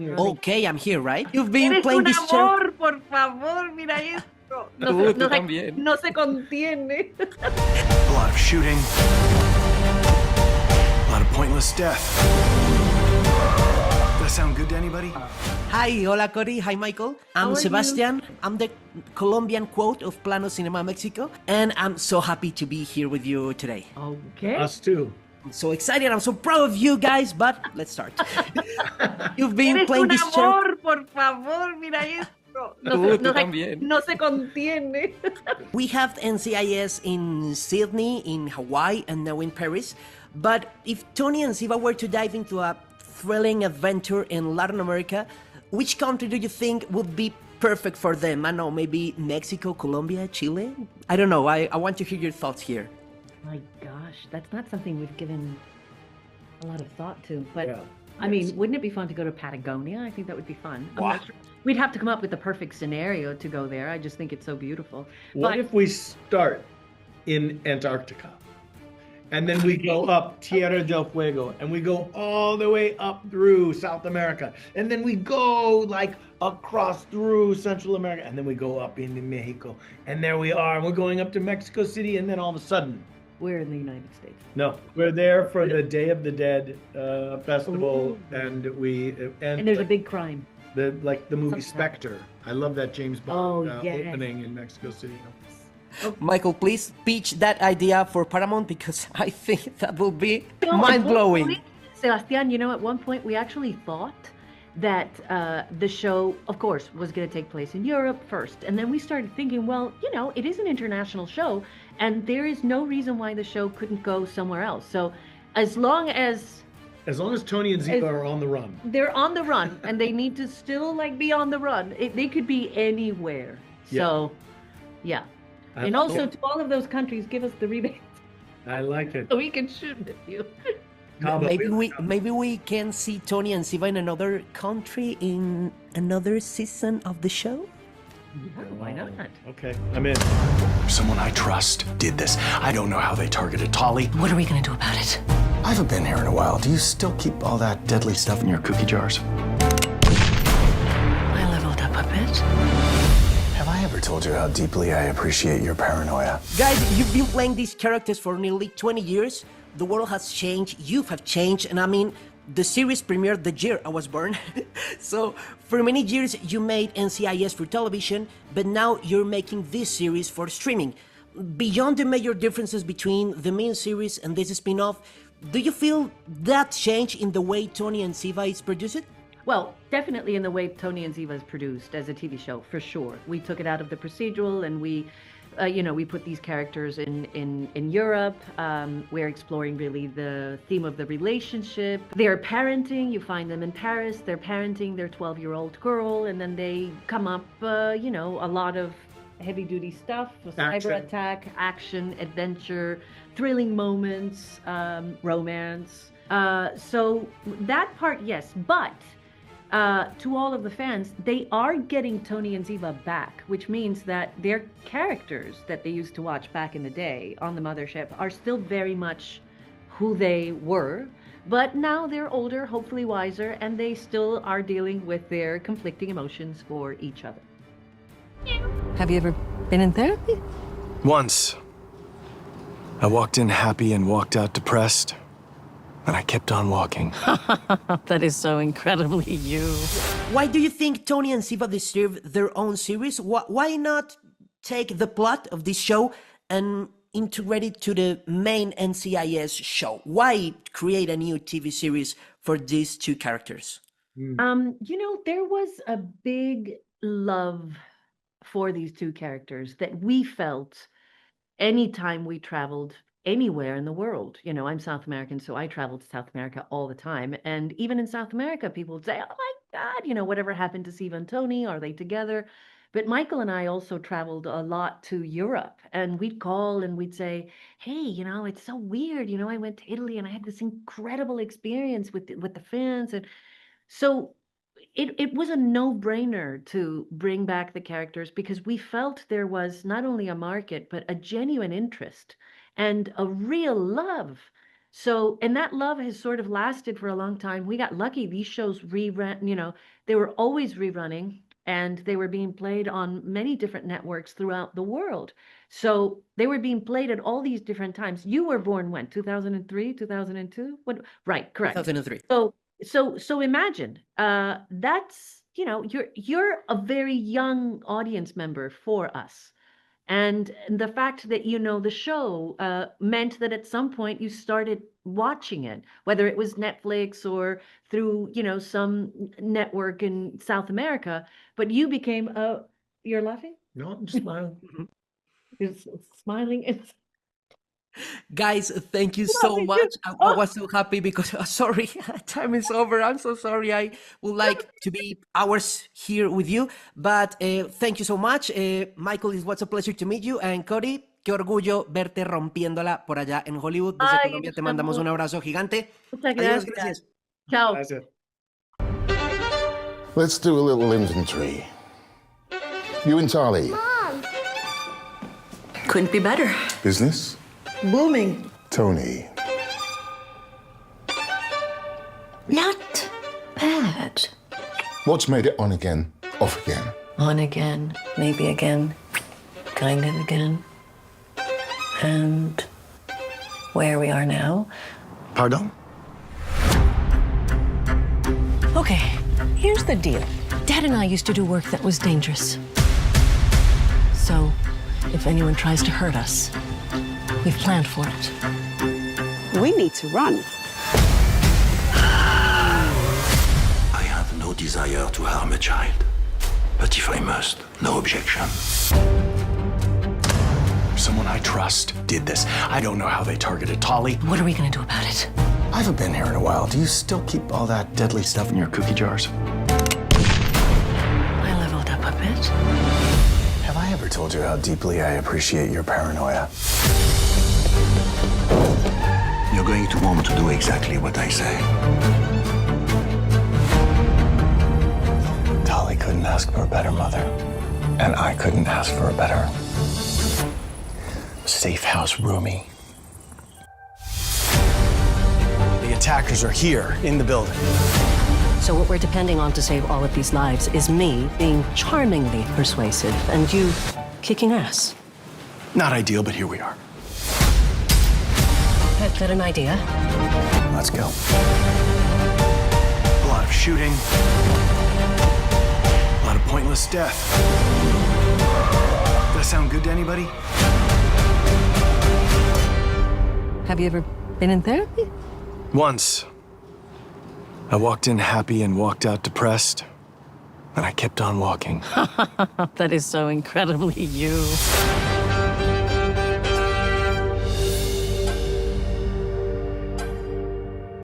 Okay, I'm here, right? You've been Eres playing un this show. amor, por favor, mira esto. Tú también. No se contiene. A lot of shooting. A lot of pointless death. Does that sound good to anybody? Hi, hola Cody. Hi, Michael. How I'm are Sebastian. I'm the Colombian quote of Plano Cinema Mexico, and I'm so happy to be here with you today. Okay. Us too. I'm so excited. I'm so proud of you guys, but let's start. You've been Eres playing un this show. amor, por favor, mira esto. Tú también. No se contiene. We have NCIS in Sydney, in Hawaii, and now in Paris. But if Tony and Ziva were to dive into a thrilling adventure in Latin America, which country do you think would be perfect for them? I don't know, maybe Mexico, Colombia, Chile? I don't know. I want to hear your thoughts here. My gosh, that's not something we've given a lot of thought to. But Yeah. I mean, wouldn't it be fun to go to Patagonia? I think that would be fun. I'm Wow. not sure. We'd have to come up with the perfect scenario to go there. I just think it's so beautiful. What if we start in Antarctica? And then we go up Tierra del Fuego and we go all the way up through South America. And then we go like across through Central America. And then we go up into Mexico. And there we are. We're going up to Mexico City. And then all of a sudden, We're in the United States. no, we're there for the Day of the Dead festival. Ooh. And And there's a big crime. the movie Something. Spectre. I love that James Bond Oh, yes. opening in Mexico City. Michael, please pitch that idea for Paramount because I think that will be No, mind-blowing. at one point, Sebastian, you know, at one point we actually thought that the show, of course, was going to take place in Europe first. And then we started thinking, well, you know, it is an international show, and there is no reason why the show couldn't go somewhere else. So as long as As long as Tony and Ziva are on the run. they're on the run, and they need to still, like, be on the run, they could be anywhere. So, yeah. And also, to all of those countries, give us the rebates I like it. so we can shoot with you. Maybe we can see Tony and Ziva in another country in another season of the show. Why not? Okay, I'm in. Someone I trust did this. I don't know how they targeted Tolly. What are we gonna do about it? I haven't been here in a while. Do you still keep all that deadly stuff in your cookie jars? I leveled up a bit. Have I ever told you how deeply I appreciate your paranoia? Guys, you've been playing these characters for nearly 20 years. The world has changed, you have changed, and I mean, the series premiered the year I was born. So, for many years you made NCIS for television, but now you're making this series for streaming. Beyond the major differences between the main series and this spin-off, do you feel that change in the way Tony and Ziva is produced? Well, definitely in the way Tony and Ziva is produced as a TV show, for sure. We took it out of the procedural and we put these characters in Europe. We're exploring really the theme of the relationship. They're parenting. You find them in Paris. They're parenting their 12-year-old girl, and then they come up, a lot of heavy-duty stuff, a cyber attack, action, adventure, thrilling moments, romance. So that part, yes, but to all of the fans, they are getting Tony and Ziva back, which means that their characters that they used to watch back in the day on the mothership are still very much who they were, but now they're older, hopefully wiser, and they still are dealing with their conflicting emotions for each other. Have you ever been in therapy? Once, I walked in happy and walked out depressed. And I kept on walking. That is so incredibly you. Why do you think Tony and Ziva deserve their own series? Why not take the plot of this show and integrate it to the main NCIS show? Why create a new TV series for these two characters? There was a big love for these two characters that we felt anytime we traveled anywhere in the world. I'm South American, so I travel to South America all the time. And even in South America, people would say, oh my God, whatever happened to Ziva and Tony? Are they together? But Michael and I also traveled a lot to Europe, and we'd call and we'd say, hey, it's so weird. I went to Italy and I had this incredible experience with the fans. And so it was a no-brainer to bring back the characters because we felt there was not only a market, but a genuine interest and a real love So, and that love has sort of lasted for a long time. We got lucky. These shows rerun, they were always rerunning and they were being played on many different networks throughout the world. So they were being played at all these different times. You were born when? 2003, 2002? What? Right, correct. 2003. So imagine, that's, you're a very young audience member for us. And the fact that the show meant that at some point you started watching it, whether it was Netflix or through, some network in South America, but you became you're laughing? No, I'm smiling. You're smiling. It's Guys, thank you so much. I was so happy because, sorry, time is over. I'm so sorry. I would like to be hours here with you, but thank you so much. Michael, it was a pleasure to meet you. And Cody, qué orgullo verte rompiéndola por allá en Hollywood. Desde Ay, Colombia te mandamos un abrazo gigante. Muchas Adiós, gracias. gracias. Ciao. That's it. Let's do a little inventory. You and Charlie. Couldn't be better. Business? Booming. Tony. Not bad. What's made it on again, off again? On again, maybe again, kind of again. And where we are now. Pardon? Okay, here's the deal. Dad and I used to do work that was dangerous. So, if anyone tries to hurt us, we've planned for it. We need to run. I have no desire to harm a child. But if I must, no objection. Someone I trust did this. I don't know how they targeted Tolly. What are we gonna do about it? I haven't been here in a while. Do you still keep all that deadly stuff in your cookie jars? I leveled up a bit. Have I ever told you how deeply I appreciate your paranoia? You're going to want to do exactly what I say. Tolly couldn't ask for a better mother, and I couldn't ask for a better safe house roomie. The attackers are here in the building. So what we're depending on to save all of these lives is me being charmingly persuasive and you kicking ass. Not ideal, but here we are. Is that an idea? Let's go. A lot of shooting. A lot of pointless death. Does that sound good to anybody? Have you ever been in therapy? Once. I walked in happy and walked out depressed. And I kept on walking. That is so incredibly you.